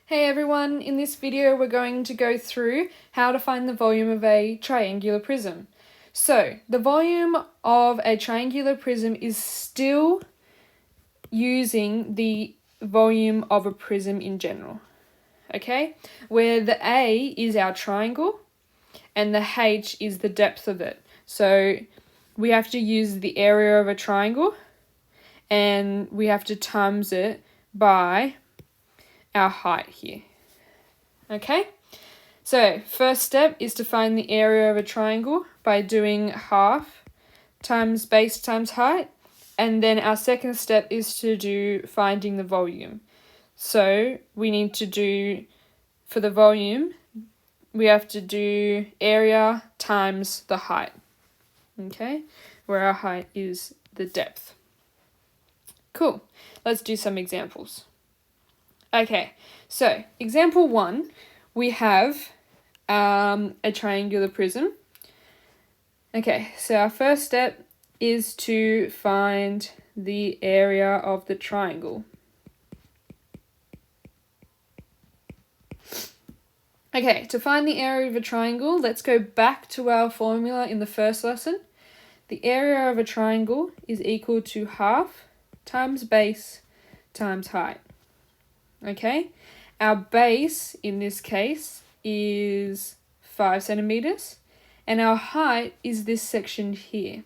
Hey everyone, in this video we're going to go through how to find the volume of a triangular prism. So, the volume of a triangular prism is still using the volume of a prism in general, okay? Where the A is our triangle and the H is the depth of it. So, we have to use the area of a triangle and we have to times it by our height here. Okay, so first step is to find the area of a triangle by doing half times base times height, and then our second step is to do finding the volume. So we need to do, for the volume, we have to do area times the height, okay, where our height is the depth. Cool, let's do some examples. Okay, so example 1, we have a triangular prism. Okay, so our first step is to find the area of the triangle. Okay, to find the area of a triangle, let's go back to our formula in the first lesson. The area of a triangle is equal to half times base times height. Okay, our base in this case is 5 centimeters and our height is this section here.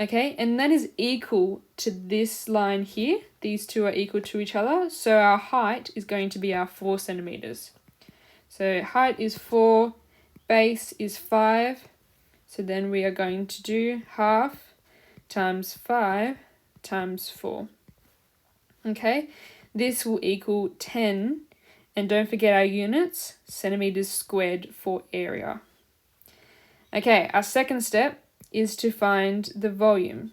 Okay, and that is equal to this line here. These two are equal to each other, so our height is going to be our 4 centimeters. So height is 4, base is 5, so then we are going to do half times 5 times 4. Okay, this will equal 10, and don't forget our units, centimeters squared for area. Okay, our second step is to find the volume.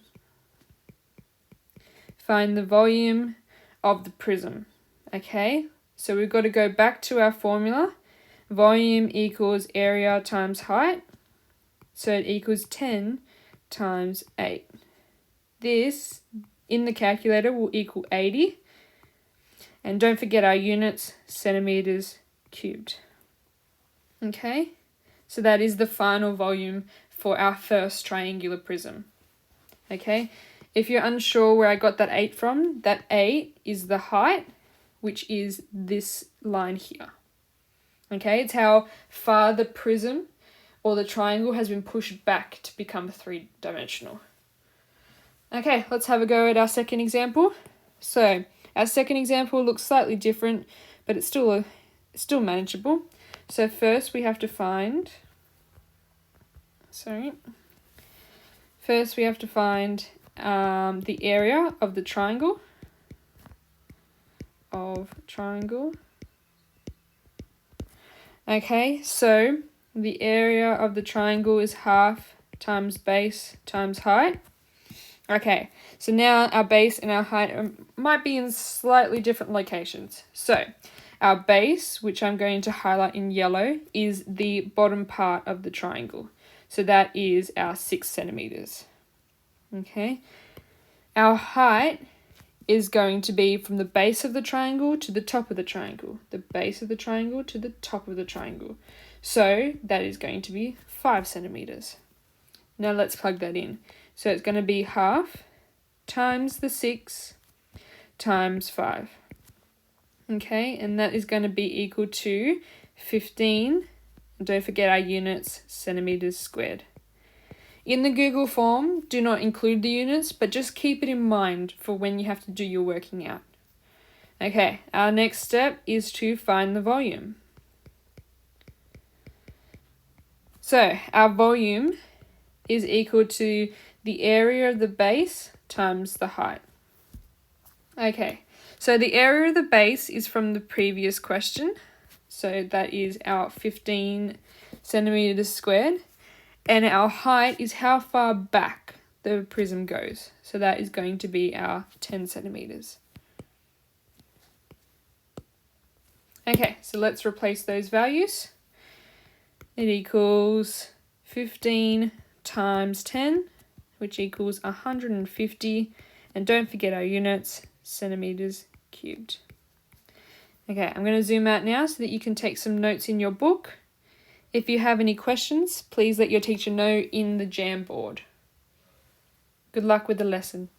Find the volume of the prism. Okay, so we've got to go back to our formula. Volume equals area times height, so it equals 10 times 8. This, in the calculator, will equal 80. And don't forget our units, centimeters cubed. Okay, so that is the final volume for our first triangular prism. Okay, if you're unsure where I got that 8 from, that 8 is the height, which is this line here. Okay, it's how far the prism or the triangle has been pushed back to become three-dimensional. Okay, let's have a go at our second example. So, our second example looks slightly different, but it's still manageable. So first we have to find the area of the triangle. Okay, so the area of the triangle is half times base times height. Okay, so now our base and our height might be in slightly different locations. So our base, which I'm going to highlight in yellow, is the bottom part of the triangle. So that is our 6 centimeters. Okay, our height is going to be from the base of the triangle to the top of the triangle. The base of the triangle to the top of the triangle. So that is going to be 5 centimeters. Now let's plug that in. So it's going to be half times the 6 times 5. Okay, and that is going to be equal to 15. Don't forget our units, centimeters squared. In the Google form, do not include the units, but just keep it in mind for when you have to do your working out. Okay, our next step is to find the volume. So our volume is equal to the area of the base times the height. Okay, so the area of the base is from the previous question. So that is our 15 centimeters squared. And our height is how far back the prism goes. So that is going to be our 10 centimeters. Okay, so let's replace those values. It equals 15 times 10, which equals 150, and don't forget our units, centimeters cubed. Okay, I'm going to zoom out now so that you can take some notes in your book. If you have any questions, please let your teacher know in the Jamboard. Good luck with the lesson.